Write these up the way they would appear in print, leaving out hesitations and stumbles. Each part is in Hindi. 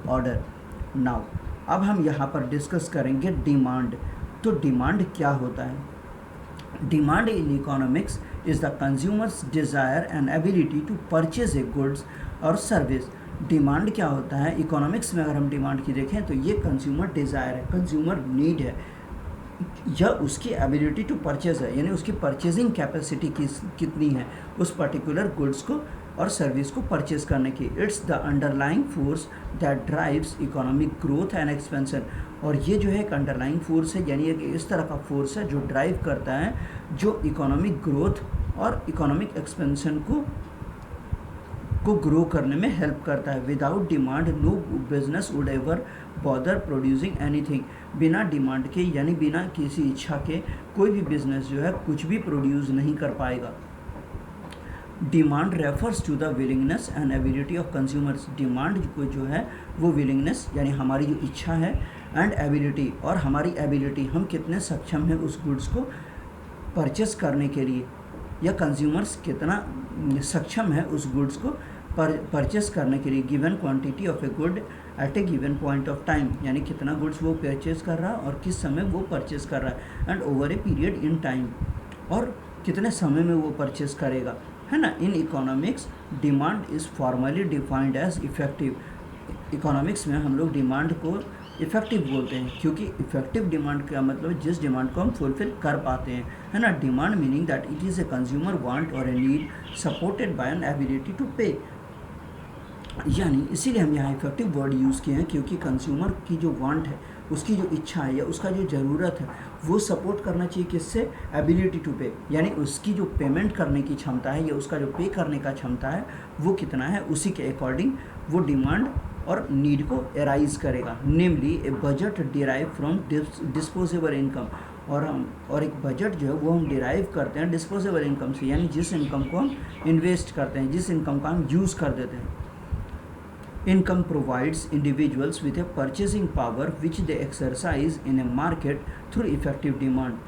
ऑर्डर। नाउ अब हम यहाँ पर डिस्कस करेंगे डिमांड। तो डिमांड क्या होता है? Demand in economics is the consumers desire and ability to purchase a goods और सर्विस। डिमांड क्या होता है इकोनॉमिक्स में? अगर हम डिमांड की देखें तो ये कंज्यूमर डिज़ायर है, कंज्यूमर नीड है, या उसकी एबिलिटी टू परचेज है, यानी उसकी परचेजिंग कैपेसिटी कितनी है उस पर्टिकुलर गुड्स को और सर्विस को परचेज करने की। It's the underlying force that drives economic growth and expansion. और ये जो है एक अंडरलाइंग फोर्स है, यानी एक इस तरह का फोर्स है जो ड्राइव करता है, जो इकोनॉमिक ग्रोथ और इकोनॉमिक एक्सपेंशन को ग्रो करने में हेल्प करता है। Without demand no business would ever bother producing anything. बिना डिमांड के यानी बिना किसी इच्छा के कोई भी बिजनेस जो है कुछ भी प्रोड्यूस नहीं कर पाएगा। Demand refers to the willingness and ability of consumers. Demand को जो है वो विलिंगनेस यानी हमारी जो इच्छा है एंड एबिलिटी, और हमारी एबिलिटी हम कितने सक्षम हैं उस गुड्स को परचेस करने के लिए, या कंज्यूमर्स कितना सक्षम है उस गुड्स को परचेस करने के लिए। Given quantity of a good at A given point of time, यानी कितना गुड्स वो परचेस कर रहा है और किस समय वो परचेस कर रहा है, and over a period in time, और कितने समय में वो परचेस करेगा, है ना। In economics demand is formally defined as effective. Economics में हम लोग डिमांड को इफेक्टिव बोलते हैं, क्योंकि इफेक्टिव डिमांड का मतलब जिस डिमांड को हम फुलफिल कर पाते हैं, है ना। Demand meaning that it is a consumer want और a need supported by an ability to pay. यानी इसीलिए हम यहाँ इफेक्टिव वर्ड यूज़ किए हैं, क्योंकि कंज्यूमर की जो वांट है, उसकी जो इच्छा है या उसका जो ज़रूरत है, वो सपोर्ट करना चाहिए किससे? एबिलिटी टू पे, यानी उसकी जो पेमेंट करने की क्षमता है या उसका जो पे करने का क्षमता है वो कितना है, उसी के अकॉर्डिंग वो डिमांड और नीड को एराइज करेगा। Namely a budget derive from disposable income. और एक बजट जो है वो हम डिराइव करते हैं डिस्पोजेबल इनकम से, यानी जिस इनकम को हम इन्वेस्ट करते हैं, जिस इनकम का हम यूज़ कर देते हैं। Income provides individuals with a purchasing power which they exercise in a market through effective demand.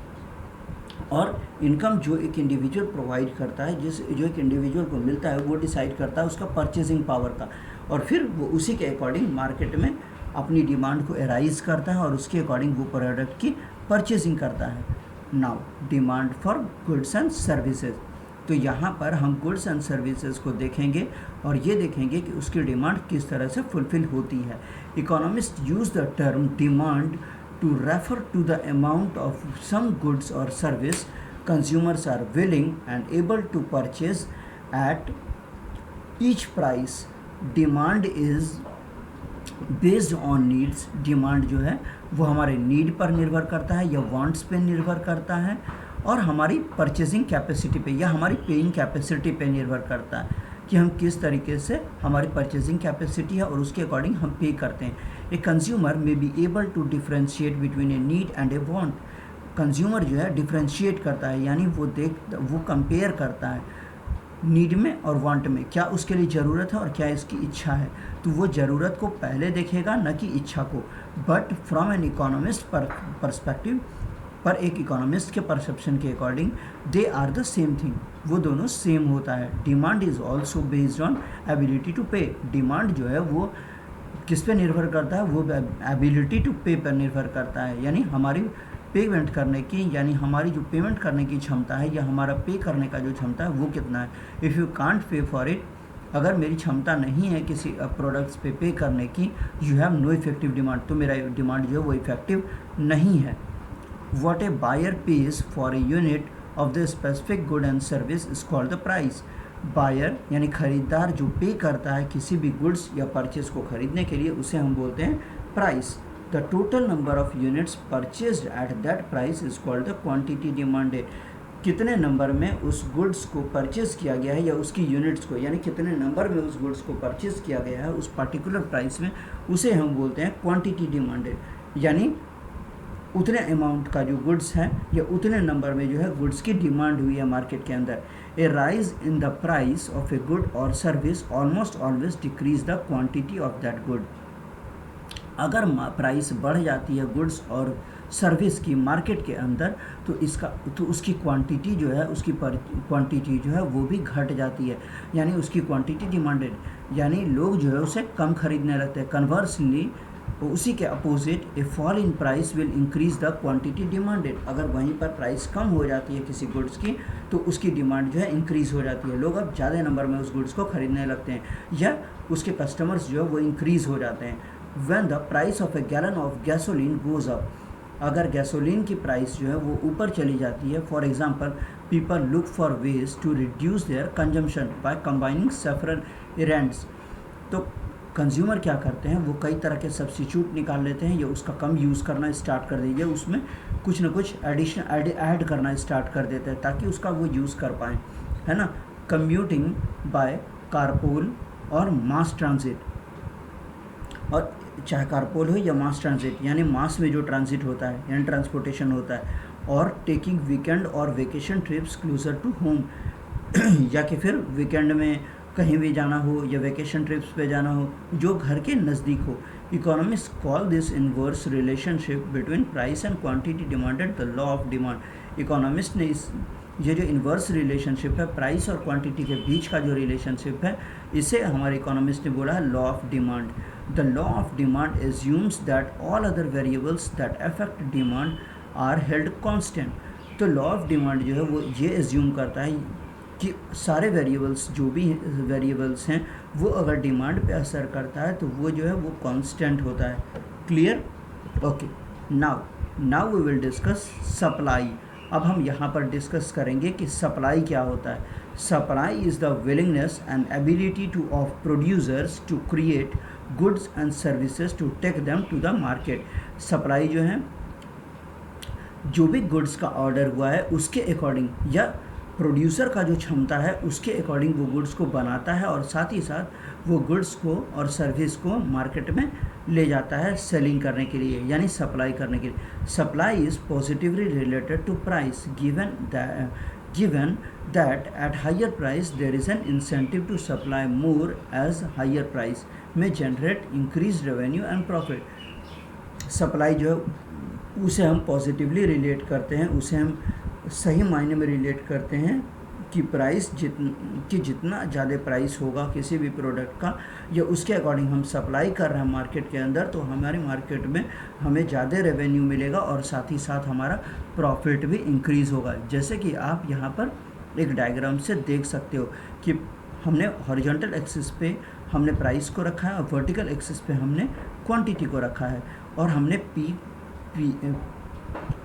और इनकम जो एक इंडिविजुअल प्रोवाइड करता है, जो एक इंडिविजुअल को मिलता है, वो डिसाइड करता है उसका परचेजिंग पावर का, और फिर वो उसी के अकॉर्डिंग मार्केट में अपनी डिमांड को एराइज करता है और उसके अकॉर्डिंग वो प्रोडक्ट की परचेजिंग करता है। Now demand for goods and services. तो यहाँ पर हम गुड्स एंड सर्विसेज को देखेंगे और ये देखेंगे कि उसकी डिमांड किस तरह से फुलफिल होती है। Economist use the term demand to refer to the amount of some goods और service consumers are willing and able to purchase at each price. Demand is based on needs. Demand जो है वो हमारे नीड पर निर्भर करता है या वांट्स पे निर्भर करता है, और हमारी परचेजिंग कैपेसिटी पे या हमारी पेइंग कैपेसिटी पे निर्भर करता है कि हम किस तरीके से हमारी परचेजिंग कैपेसिटी है और उसके अकॉर्डिंग हम पे करते हैं। A consumer may be able to differentiate between a need and a want. Consumer जो है डिफ्रेंशिएट करता है, यानी वो कंपेयर करता है नीड में और वांट में, क्या उसके लिए ज़रूरत है और क्या इसकी इच्छा है। तो वो ज़रूरत को पहले देखेगा, न कि इच्छा को। But from an economist perspective, पर एक इकोनॉमिस्ट के परसेप्शन के according they are the same thing, वो दोनों सेम होता है। Demand is also based on ability to pay. Demand जो है वो किस पे निर्भर करता है? वो एबिलिटी टू पे पर निर्भर करता है, यानी हमारी पेमेंट करने की, यानी हमारी जो पेमेंट करने की क्षमता है या हमारा पे करने का जो क्षमता है वो कितना है। If you can't pay for it, अगर मेरी क्षमता नहीं है किसी प्रोडक्ट्स पे करने की, you have no effective demand, तो मेरा डिमांड जो है वो इफेक्टिव नहीं है। What a buyer pays for a unit of the specific good and service is called the price. Buyer यानी खरीदार जो पे करता है किसी भी गुड्स या परचेज को खरीदने के लिए, उसे हम बोलते हैं price. The total number of units purchased at that price is called the quantity demanded. कितने नंबर में उस गुड्स को परचेज किया गया है या उसकी यूनिट्स को, यानी कितने नंबर में उस गुड्स को परचेज किया गया है उस पर्टिकुलर प्राइस में, उसे हम बोलते हैं क्वांटिटी डिमांडेड। यानी उतने अमाउंट का जो गुड्स है या उतने नंबर में जो है गुड्स की डिमांड हुई है मार्केट के अंदर। A rise in the price of a good और service almost always decrease the quantity of that good. अगर प्राइस बढ़ जाती है गुड्स और सर्विस की मार्केट के अंदर, तो उसकी क्वांटिटी जो है, उसकी क्वांटिटी जो है वो भी घट जाती है, यानी उसकी क्वांटिटी डिमांडेड, यानी लोग जो है उसे कम खरीदने लगते हैं। कन्वर्सली उसी के opposite A fall in price will increase the quantity demanded. अगर वहीं पर प्राइस कम हो जाती है किसी गुड्स की तो उसकी डिमांड जो है इंक्रीज़ हो जाती है, लोग अब ज़्यादा नंबर में उस गुड्स को खरीदने लगते हैं या उसके कस्टमर्स जो है वो इंक्रीज़ हो जाते हैं। When the price of a gallon of gasoline goes up, अगर गैसोलीन की प्राइस जो है वो ऊपर चली जाती है, for example people look for ways to reduce their consumption by combining several errands, तो कंज्यूमर क्या करते हैं, वो कई तरह के सब्स्टिट्यूट निकाल लेते हैं या उसका कम यूज़ करना स्टार्ट कर देंगे, उसमें कुछ ना कुछ एडिशन ऐड करना स्टार्ट कर देते हैं ताकि उसका वो यूज़ कर पाएँ, है ना। कम्यूटिंग बाय कारपूल और मास ट्रांजिट, और चाहे कारपूल हो या मास ट्रांजिट, यानी मास में जो ट्रांजिट होता है यानी ट्रांसपोर्टेशन होता है, और टेकिंग वीकेंड और vacation trips closer to home, या कि फिर वीकेंड में कहीं भी जाना हो या वेकेशन ट्रिप्स पे जाना हो जो घर के नज़दीक हो। Economist call this inverse relationship between price and quantity demanded the law of demand. Economist ने ये जो इन्वर्स रिलेशनशिप है प्राइस और क्वांटिटी के बीच का जो रिलेशनशिप है, इसे हमारे इकोनॉमिस्ट ने बोला है law of demand. The law of demand assumes that all other variables that affect demand are held constant. तो लॉ ऑफ डिमांड जो है वो ये एज्यूम करता है कि सारे वेरिएबल्स, जो भी वेरिएबल्स हैं, वो अगर डिमांड पे असर करता है तो वो जो है वो कांस्टेंट होता है। Clear? Okay, now we will discuss supply. अब हम यहाँ पर डिस्कस करेंगे कि सप्लाई क्या होता है। Supply is the willingness and ability to of producers to create goods and services to take them to the market. Supply जो है, जो भी गुड्स का ऑर्डर हुआ है उसके अकॉर्डिंग, या प्रोड्यूसर का जो क्षमता है उसके अकॉर्डिंग वो गुड्स को बनाता है और साथ ही साथ वो गुड्स को और सर्विस को मार्केट में ले जाता है सेलिंग करने के लिए, यानी सप्लाई करने के लिए। Supply is positively related to price given that at higher price there is an incentive to supply more as higher price may generate increased revenue and profit। Supply जो है उसे हम पॉजिटिवली रिलेट करते हैं, उसे हम सही मायने में रिलेट करते हैं कि प्राइस जितना ज़्यादा प्राइस होगा किसी भी प्रोडक्ट का या उसके अकॉर्डिंग हम सप्लाई कर रहे हैं मार्केट के अंदर, तो हमारी मार्केट में हमें ज़्यादा रेवेन्यू मिलेगा और साथ ही साथ हमारा प्रॉफिट भी इंक्रीज़ होगा। जैसे कि आप यहाँ पर एक डायग्राम से देख सकते हो कि हमने हॉरिजॉन्टल एक्सिस पे हमने प्राइस को रखा है और वर्टिकल एक्सिस पे हमने क्वांटिटी को रखा है, और हमने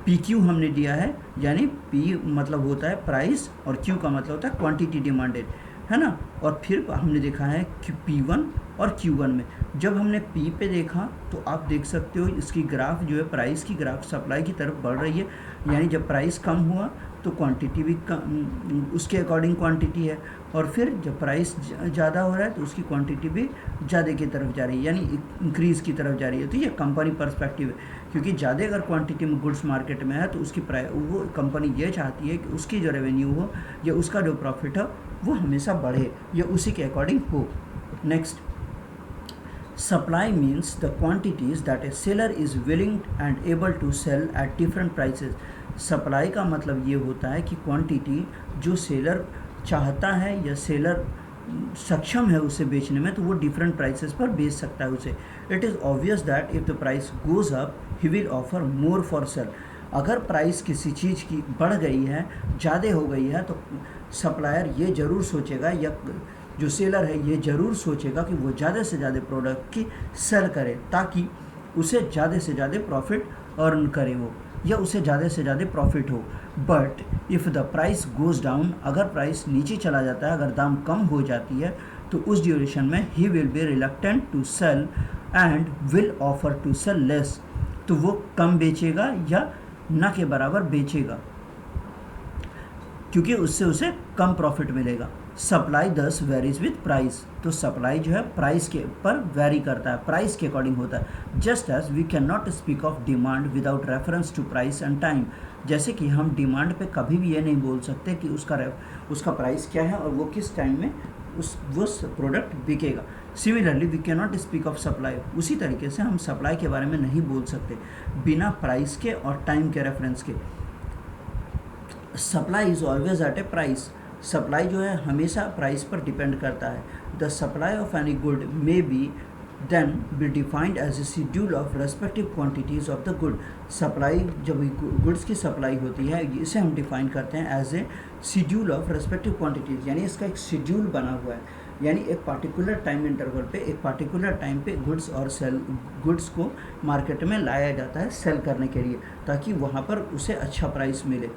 पी क्यू हमने दिया है, यानी पी मतलब होता है प्राइस और क्यू का मतलब होता है क्वांटिटी डिमांडेड, है ना। और फिर हमने देखा है कि P1 और Q1 में जब हमने P पे देखा तो आप देख सकते हो इसकी ग्राफ जो है, प्राइस की ग्राफ सप्लाई की तरफ बढ़ रही है, यानी जब प्राइस कम हुआ तो क्वांटिटी भी कम, उसके अकॉर्डिंग क्वांटिटी है, और फिर जब प्राइस ज़्यादा हो रहा है तो उसकी क्वांटिटी भी ज़्यादा की तरफ जा रही है, यानी इंक्रीज़ की तरफ जा रही है। तो ये कंपनी पर्सपेक्टिव है, क्योंकि ज़्यादा अगर क्वांटिटी में गुड्स मार्केट में है तो उसकी वो कंपनी ये चाहती है कि उसकी जो रेवेन्यू हो या उसका जो प्रॉफिट हो वो हमेशा बढ़े या उसी के अकॉर्डिंग हो। Next, supply means the quantities that a seller is willing and able to sell at different prices. Supply का मतलब ये होता है कि क्वांटिटी जो सेलर चाहता है या सेलर सक्षम है उसे बेचने में, तो वो डिफरेंट प्राइसेस पर बेच सकता है उसे। It is obvious that if the price goes up he will offer more for sale. अगर प्राइस किसी चीज़ की बढ़ गई है, ज़्यादा हो गई है, तो सप्लायर ये ज़रूर सोचेगा या जो सेलर है ये ज़रूर सोचेगा कि वो ज़्यादा से ज़्यादा प्रोडक्ट की सेल करे ताकि उसे ज़्यादा से ज़्यादा प्रॉफिट अर्न करे वो, या उसे ज़्यादा से ज़्यादा प्रॉफिट हो। But if the price goes down, अगर प्राइस नीचे चला जाता है, अगर दाम कम हो जाती है, तो उस ड्यूरेशन में he will be reluctant to sell and will offer to sell less. तो वो कम बेचेगा या ना के बराबर बेचेगा, क्योंकि उससे उसे कम प्रॉफिट मिलेगा। सप्लाई दस वेरीज विथ प्राइस। तो सप्लाई जो है प्राइस के ऊपर वेरी करता है, प्राइस के अकॉर्डिंग होता है। Just as we can not speak of demand without reference to price and time. जैसे कि हम डिमांड पे कभी भी ये नहीं बोल सकते कि उसका प्राइस क्या है और वो किस टाइम में वो प्रोडक्ट बिकेगा। Similarly we can not speak of supply, उसी तरीके से हम सप्लाई के बारे में नहीं बोल सकते बिना प्राइस के और टाइम के रेफरेंस के। Supply is always at a price, supply जो है हमेशा प्राइस पर डिपेंड करता है। The supply of any good may be then be defined as a schedule of respective quantities of the good. Supply, जब गुड्स की सप्लाई होती है, इसे हम डिफाइन करते हैं as a schedule of respective quantities, यानी इसका एक शेड्यूल बना हुआ है, यानी एक पार्टिकुलर टाइम इंटरवल पे, एक पार्टिकुलर टाइम पे गुड्स को मार्केट में लाया जाता है सेल करने के लिए, ताकि वहाँ पर उसे अच्छा प्राइस मिले।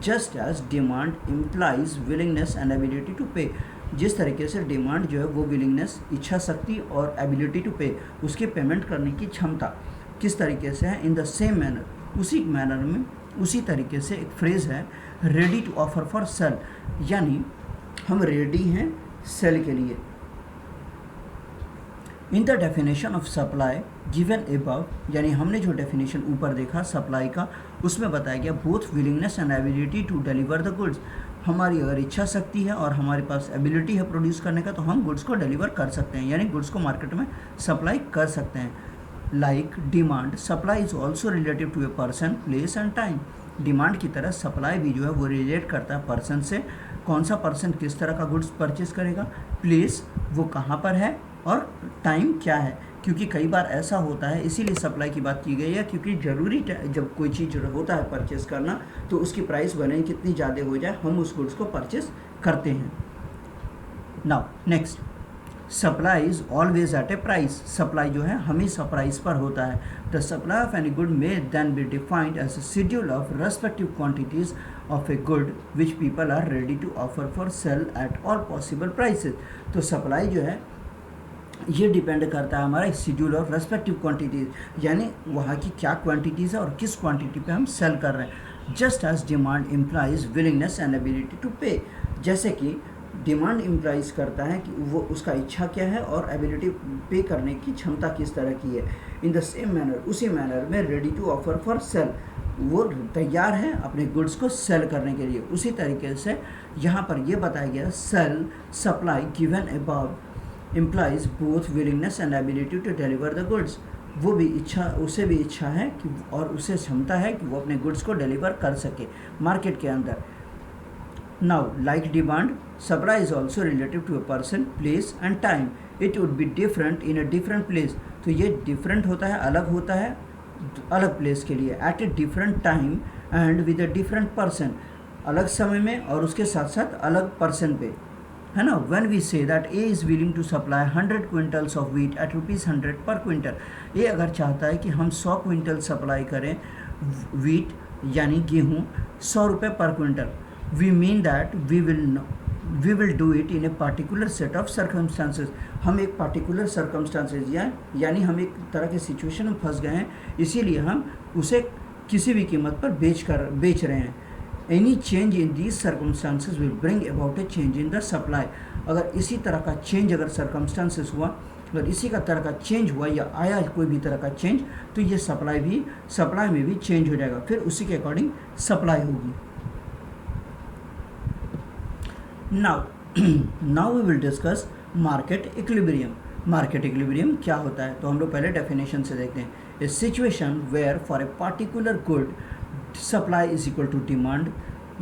Just as demand implies willingness and ability to pay, जिस तरीके से डिमांड जो है वो विलिंगनेस, इच्छा शक्ति और एबिलिटी टू पे, उसके पेमेंट करने की क्षमता किस तरीके से है, इन द सेम मैनर, उसी मैनर में, उसी तरीके से एक फ्रेज़ है ready to offer for sale, यानी हम रेडी हैं सेल के लिए। In the definition of supply given above, यानी हमने जो डेफिनेशन ऊपर देखा सप्लाई का, उसमें बताया गया both willingness and ability to deliver the goods, हमारी अगर इच्छा शक्ति है और हमारे पास एबिलिटी है प्रोड्यूस करने का, तो हम गुड्स को डिलीवर कर सकते हैं, यानी गुड्स को मार्केट में सप्लाई कर सकते हैं। Like demand, supply is also relative to a person, place and time. Demand की तरह सप्लाई भी जो है वो रिलेट करता है पर्सन से, कौन सा पर्सन किस तरह का गुड्स परचेज करेगा, प्लेस वो कहाँ पर है, और टाइम क्या है, क्योंकि कई बार ऐसा होता है, इसीलिए सप्लाई की बात की गई है, क्योंकि ज़रूरी जब कोई चीज़ होता है परचेस करना, तो उसकी प्राइस भले ही कितनी ज़्यादा हो जाए, हम उस गुड्स को परचेस करते हैं। Now next, supply is always at a price, supply जो है हमेशा प्राइस पर होता है। The supply of any good may then be defined as a schedule of respective quantities of a good which people are ready to offer for sale at all possible prices. तो सप्लाई जो है ये डिपेंड करता है हमारा शेड्यूल ऑफ रेस्पेक्टिव क्वांटिटीज़, यानी वहाँ की क्या क्वांटिटीज़ है और किस क्वांटिटी पे हम सेल कर रहे हैं। Just as demand implies willingness and ability to pay, जैसे कि डिमांड इम्प्लाइज करता है कि वो उसका इच्छा क्या है और एबिलिटी पे करने की क्षमता किस तरह की है। इन द सेम मैनर, उसी मैनर में ready to offer for sale, वो तैयार है अपने गुड्स को सेल करने के लिए। उसी तरीके से यहाँ पर ये बताया गया sale supply given above implies both willingness and ability to deliver the goods, वो भी इच्छा, उसे भी इच्छा है कि और उसे क्षमता है कि वो अपने गुड्स को डिलीवर कर सके मार्केट के अंदर। Now like demand, supply is also relative to a person, place and time, it would be different in a different place. तो ये डिफरेंट होता है, अलग होता है अलग प्लेस के लिए, at a different time and with a different person, अलग समय में और उसके साथ साथ अलग पर्सन पे, है ना। When we say that a is willing to supply 100 quintals of wheat at ₹100 per quintal, ये अगर चाहता है कि हम 100 क्विंटल सप्लाई करें वीट यानी गेहूँ 100 रुपये पर quintal, we mean that we will do it in a particular set of circumstances, हम एक पार्टिकुलर सर्कमस्टांसेस यानी हम एक तरह के सिचुएशन में फंस गए हैं, इसीलिए हम उसे किसी भी कीमत पर बेच रहे हैं। Any change in these circumstances will bring about A change in the supply, अगर इसी तरह का चेंज अगर सर्कमस्टांसेस हुआ, अगर इसी का तरह का चेंज हुआ या आया कोई भी तरह का चेंज, तो ये सप्लाई में भी चेंज हो जाएगा, फिर उसी के अकॉर्डिंग सप्लाई होगी। Now we will discuss market equilibrium. Market equilibrium क्या होता है, तो हम लोग पहले डेफिनेशन से देखते हैं। A situation where for a particular good supply is equal to demand,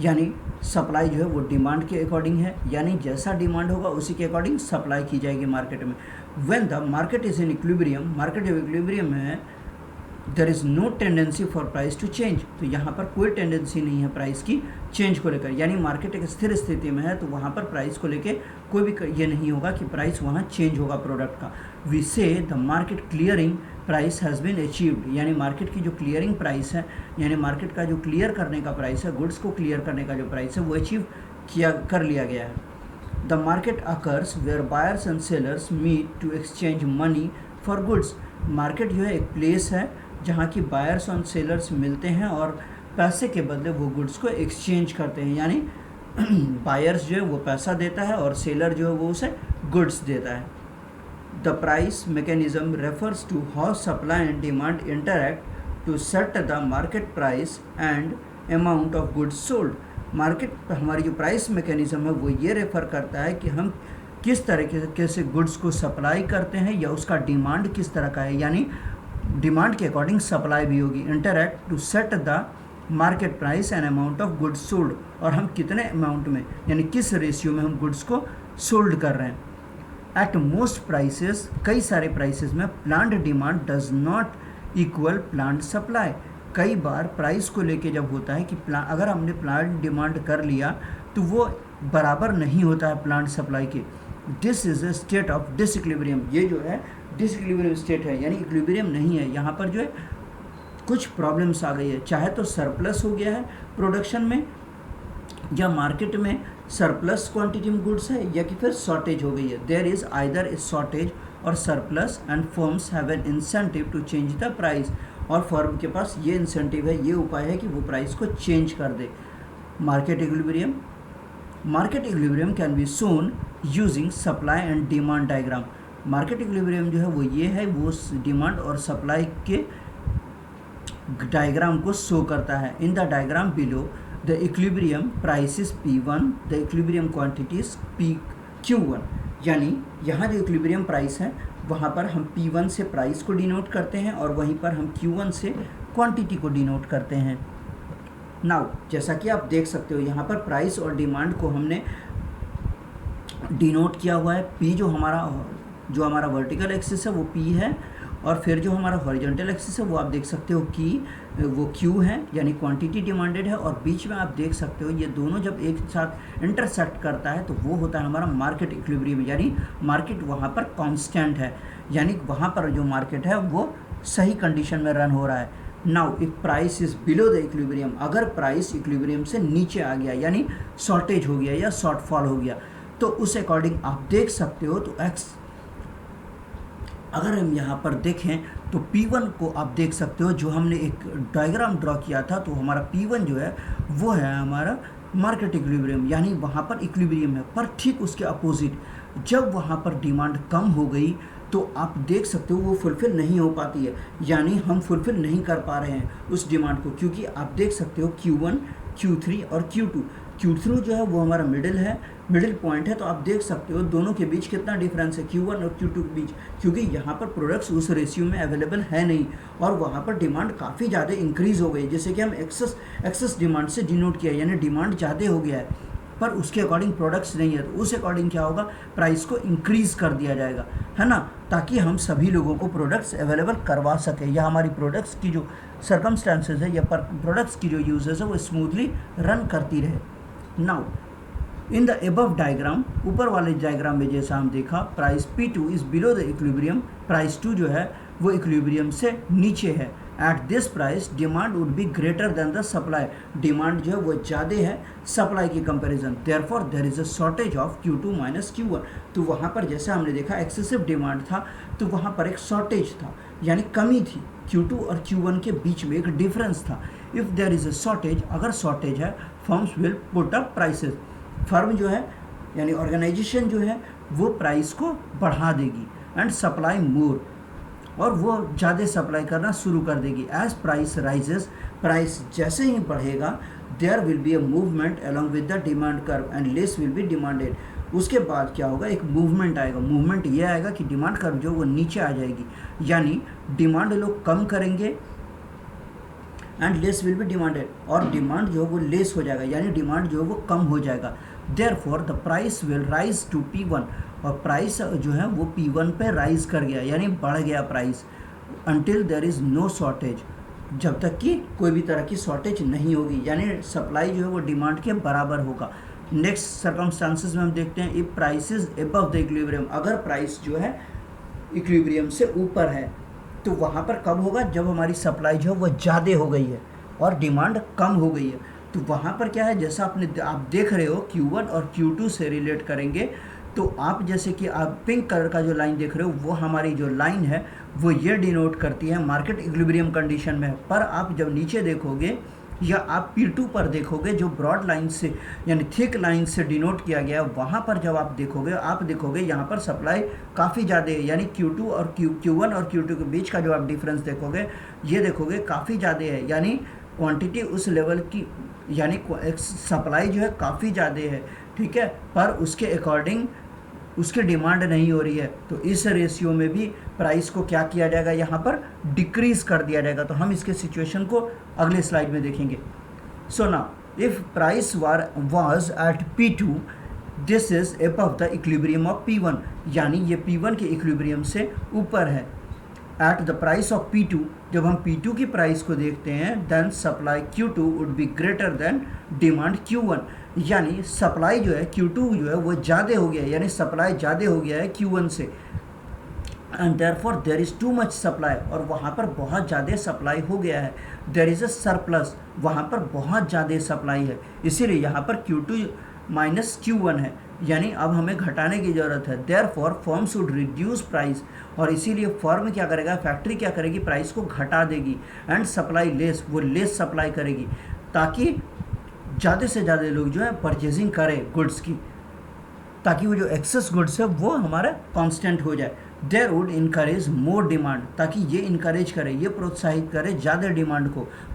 यानी सप्लाई जो है वो डिमांड के अकॉर्डिंग है, यानी जैसा डिमांड होगा उसी के अकॉर्डिंग सप्लाई की जाएगी मार्केट में। When the market is in equilibrium, market जब इक्विलिब्रियम में है, there is no tendency for price to change, तो यहाँ पर कोई टेंडेंसी नहीं है प्राइस की चेंज को लेकर, यानी मार्केट एक स्थिर स्थिति में है, तो वहाँ पर प्राइस को लेकर कोई भी ये नहीं होगा कि प्राइस वहाँ चेंज होगा प्रोडक्ट का। We say the market clearing price has been achieved, यानी मार्केट की जो क्लियरिंग प्राइस है, यानी मार्केट का जो क्लियर करने का प्राइस है, गुड्स को क्लियर करने का जो प्राइस है वो अचीव कर लिया गया है। The market occurs where buyers and sellers meet to exchange money for goods, market जो है एक प्लेस है जहाँ की बायर्स और सेलर्स मिलते हैं और पैसे के बदले वो गुड्स को एक्सचेंज करते हैं, यानी बायर्स जो है वो पैसा देता है और सेलर जो है वो उसे गुड्स देता है। The price mechanism refers to how supply and demand interact to set the market price and amount of goods sold. Market हमारी जो प्राइस मैकेनिज्म है वो ये रेफ़र करता है कि हम किस तरीके से गुड्स को सप्लाई करते हैं या उसका डिमांड किस तरह का है, यानी डिमांड के अकॉर्डिंग सप्लाई भी होगी। Interact to set the market price and amount of goods sold, और हम कितने अमाउंट में यानी किस रेशियो में हम गुड्स को सोल्ड कर रहे हैं। एट मोस्ट प्राइसेस, कई सारे प्राइसेस में plant demand does not equal plant supply. कई बार प्राइस को लेके जब होता है कि अगर हमने प्लांट डिमांड कर लिया तो वो बराबर नहीं होता है प्लांट सप्लाई के। This is a state of disequilibrium, ये जो है डिसइक्विलिब्रियम स्टेट है, यानी इक्विलिब्रियम नहीं है। यहाँ पर जो है कुछ प्रॉब्लम्स आ गई है, चाहे तो सरप्लस हो गया है प्रोडक्शन में या मार्केट में सरप्लस क्वांटिटी में गुड्स है, या कि फिर शॉर्टेज हो गई है। There is either a shortage और surplus and firms have an incentive to change the price, और फर्म के पास ये इंसेंटिव है, ये उपाय है कि वो प्राइस को चेंज कर दे। Market equilibrium, market equilibrium can be shown using supply and demand diagram. Market equilibrium जो है वो ये है, वो डिमांड और सप्लाई के डायग्राम को शो करता है। In the diagram below the equilibrium price is P1, the equilibrium quantity is Q1, यानी यहाँ जो इक्विलिब्रियम प्राइस है वहाँ पर हम P1 से प्राइस को डिनोट करते हैं और वहीं पर हम Q1 से क्वांटिटी को डिनोट करते हैं। नाउ जैसा कि आप देख सकते हो यहाँ पर प्राइस और डिमांड को हमने डिनोट किया हुआ है। P जो हमारा वर्टिकल एक्सिस है वो P है, और फिर जो हमारा हॉरिजॉन्टल एक्सिस है वो आप देख सकते हो कि वो Q है, यानी क्वांटिटी डिमांडेड है, और बीच में आप देख सकते हो ये दोनों जब एक साथ इंटरसेक्ट करता है तो वो होता है हमारा मार्केट इक्विलिब्रियम, यानी मार्केट वहाँ पर कांस्टेंट है, यानी वहाँ पर जो मार्केट है वो सही कंडीशन में रन हो रहा है। Now if price is below the equilibrium, अगर प्राइस इक्विलिब्रियम से नीचे आ गया यानी शॉर्टेज हो गया या शॉर्टफॉल हो गया, तो उस अकॉर्डिंग आप देख सकते हो तो अगर हम यहाँ पर देखें तो P1 को आप देख सकते हो, जो हमने एक डायग्राम ड्रॉ किया था, तो हमारा P1 जो है वो है हमारा मार्केट इक्विलिब्रियम, यानी वहाँ पर इक्विलिब्रियम है। पर ठीक उसके अपोजिट जब वहाँ पर डिमांड कम हो गई तो आप देख सकते हो वो फुलफ़िल नहीं हो पाती है, यानी हम फुलफ़िल नहीं कर पा रहे हैं उस डिमांड को, क्योंकि आप देख सकते हो Q1, Q3 और Q2। Q3 जो है वो हमारा मिडिल पॉइंट है, तो आप देख सकते हो दोनों के बीच कितना डिफरेंस है Q1 और Q2 के बीच, क्योंकि यहाँ पर प्रोडक्ट्स उस रेशियो में अवेलेबल है नहीं और वहाँ पर डिमांड काफ़ी ज़्यादा इंक्रीज़ हो गई, जैसे कि हम एक्सेस डिमांड से डिनोट किया, यानी डिमांड ज़्यादा हो गया है पर उसके अकॉर्डिंग प्रोडक्ट्स नहीं है, तो उस अकॉर्डिंग क्या होगा, प्राइस को इंक्रीज़ कर दिया जाएगा, है ना, ताकि हम सभी लोगों को प्रोडक्ट्स अवेलेबल करवा सकें, या हमारी प्रोडक्ट्स की जो सर्कमस्टांसेस है या प्रोडक्ट्स की जो यूजेस है वो स्मूथली रन करती रहे। Now in the above diagram, ऊपर वाले डायग्राम में जैसा हम देखा, price P2 is below the equilibrium, price 2 जो है वो इक्विलिब्रियम से नीचे है। At this price demand would be greater than the supply, demand जो है वो ज़्यादा है सप्लाई की comparison, therefore there is a shortage of Q2 minus Q1। तो वहाँ पर जैसा हमने देखा एक्सेसिव डिमांड था तो वहाँ पर एक शॉर्टेज था, यानी कमी थी, Q2 और Q1 के बीच में एक डिफरेंस था। If there is a shortage, अगर शॉर्टेज है, firms will put up prices, firm जो है यानी ऑर्गेनाइजेशन जो है वो प्राइस को बढ़ा देगी, एंड सप्लाई मोर, और वो ज़्यादा सप्लाई करना शुरू कर देगी। एज प्राइस राइजेस, प्राइस जैसे ही बढ़ेगा, there will be a movement along with the demand curve and less will be demanded. उसके बाद क्या होगा, एक मूवमेंट आएगा, मूवमेंट ये आएगा कि डिमांड कर्व जो वो नीचे आ जाएगी, यानी डिमांड लोग कम करेंगे and less will be demanded, और डिमांड जो वो लेस हो जाएगा, यानी डिमांड जो वो कम हो जाएगा। Therefore the price will rise to P1, और प्राइस जो है वो P1 पे राइज कर गया, यानी बढ़ गया price, until there is no shortage, जब तक कि कोई भी तरह की शॉर्टेज नहीं होगी, यानी सप्लाई जो है वो डिमांड के बराबर होगा। नेक्स्ट सर्कमस्टांसेस में हम देखते हैं, if price is above the equilibrium, अगर प्राइस जो है इक्विलिब्रियम से ऊपर है तो वहाँ पर कब होगा, जब हमारी सप्लाई जो है वो ज़्यादा हो गई है और डिमांड कम हो गई है, तो वहाँ पर क्या है, जैसा आप देख रहे हो Q1 और Q2 से रिलेट करेंगे, तो आप जैसे कि आप पिंक कलर का जो लाइन देख रहे हो वो हमारी जो लाइन है वो ये डिनोट करती है मार्केट इक्विलिब्रियम कंडीशन में। पर आप जब नीचे देखोगे या आप P2 पर देखोगे, जो ब्रॉड लाइन से यानी थिक लाइन से डिनोट किया गया, वहाँ पर जब आप देखोगे यहाँ पर सप्लाई काफ़ी ज़्यादा है, यानी Q2 और Q1 और Q2 के बीच का जो आप डिफरेंस देखोगे, ये देखोगे काफ़ी ज़्यादा है, यानी क्वांटिटी उस लेवल की, यानी सप्लाई जो है काफ़ी ज़्यादा है, ठीक है, पर उसके अकॉर्डिंग उसकी डिमांड नहीं हो रही है, तो इस रेशियो में भी प्राइस को क्या किया जाएगा, यहाँ पर डिक्रीज कर दिया जाएगा। तो हम इसके सिचुएशन को अगले स्लाइड में देखेंगे। So now if price was at P2, this is above the equilibrium of P1, यानी ये P1 के इक्विलिब्रियम से ऊपर है। At the price of P2, जब हम P2 की प्राइस को देखते हैं, then supply Q2 would be greater than demand Q1, यानी सप्लाई जो है Q2 जो है वो ज़्यादा हो गया है, यानी सप्लाई ज़्यादा हो गया है Q1 से, and therefore there is too much supply, और वहाँ पर बहुत ज़्यादा सप्लाई हो गया है। देयर इज़ अ सरप्लस, वहाँ पर बहुत ज़्यादा सप्लाई है, इसीलिए यहाँ पर Q2 माइनस Q1 है, यानी अब हमें घटाने की ज़रूरत है। Therefore firm should reduce price, और इसीलिए फर्म क्या करेगा, फैक्ट्री क्या करेगी, प्राइस को घटा देगी, एंड सप्लाई लेस, वो लेस सप्लाई करेगी, ताकि ज़्यादा से ज़्यादा लोग जो है परचेजिंग करें गुड्स की, ताकि वो जो एक्सेस गुड्स है वो हमारा कांस्टेंट हो जाए। There would encourage more demand, ताकि ये इनकरेज करे, ये प्रोत्साहित करे ज़्यादा डिमांड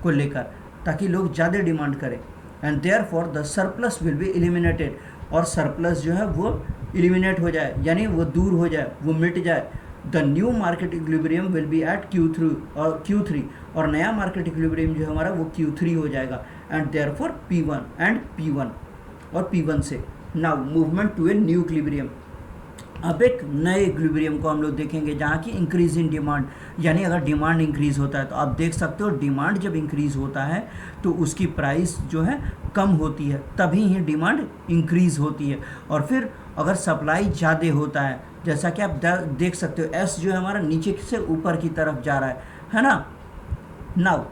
को लेकर, ताकि लोग ज़्यादा डिमांड करें। And therefore the surplus will be eliminated, और सरप्लस जो है वो एलिमिनेट हो जाए, यानी वो दूर हो जाए, वो मिट जाए। The new market equilibrium will be at Q3, और नया मार्केट इक्विलिब्रियम जो है हमारा वो Q3 हो जाएगा, एंड देयरफॉर P1 और P1 से now movement to a new equilibrium. अब एक नए इक्विलिब्रियम को हम लोग देखेंगे, जहाँ की इंक्रीज इन डिमांड, यानी अगर डिमांड इंक्रीज़ होता है तो आप देख सकते हो डिमांड जब इंक्रीज़ होता है तो उसकी प्राइस जो है कम होती है, तभी ही डिमांड इंक्रीज़ होती है। और फिर अगर सप्लाई ज़्यादा होता है, जैसा कि आप देख सकते हो एस जो है हमारा नीचे से ऊपर की तरफ जा रहा है ना। नाउ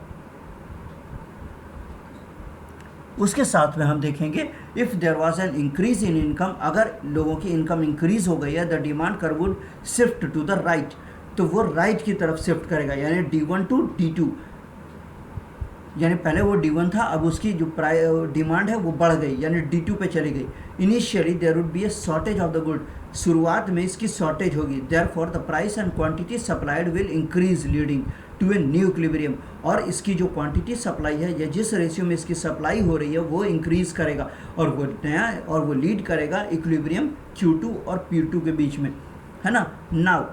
उसके साथ में हम देखेंगे if there was an increase in income, अगर लोगों की इनकम इंक्रीज हो गई है, the demand curve would shift to the right, तो वो राइट की तरफ शिफ्ट करेगा, यानी D1 टू D2, यानी पहले वो D1 था, अब उसकी जो डिमांड है वो बढ़ गई, यानी D2 पे चली गई। Initially there would be a shortage of the good, शुरुआत में इसकी शॉर्टेज होगी। Therefore the price and quantity supplied will increase leading to a new equilibrium, और इसकी जो क्वांटिटी सप्लाई है या जिस रेशियो में इसकी सप्लाई हो रही है वो इंक्रीज करेगा, और वो लीड करेगा इक्विलिब्रियम Q2 और P2 के बीच में, है ना। Now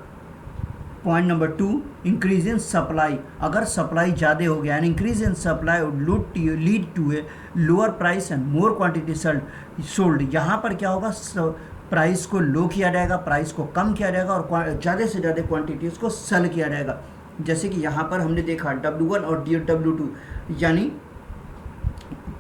point number 2, increase in supply. अगर सप्लाई ज़्यादा हो गया, and increase in supply would lead to a lower price and more quantity sold. यहाँ पर क्या होगा, प्राइस को लो किया जाएगा, प्राइस को कम किया जाएगा, और ज़्यादा से ज़्यादा क्वांटिटीज़ को सेल किया जाएगा। जैसे कि यहाँ पर हमने देखा W1 और W2, यानी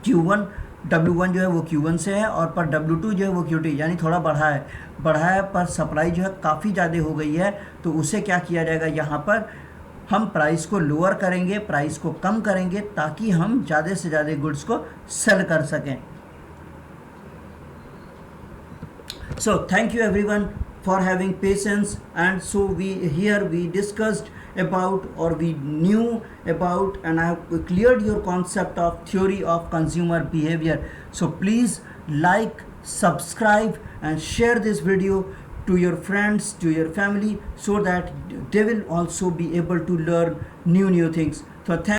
W1 जो है वो Q1 से है, और पर W2 जो है वो Q2, यानी थोड़ा बढ़ा है, पर सप्लाई जो है काफ़ी ज़्यादा हो गई है, तो उसे क्या किया जाएगा, यहाँ पर हम प्राइस को लोअर करेंगे, प्राइस को कम करेंगे, ताकि हम ज़्यादा से ज़्यादा गुड्स को सेल कर सकें। So thank you everyone for having patience, and so we discussed about, or we knew about, and I have cleared your concept of theory of consumer behavior. So please like, subscribe and share this video to your friends, to your family, so that they will also be able to learn new things. So thank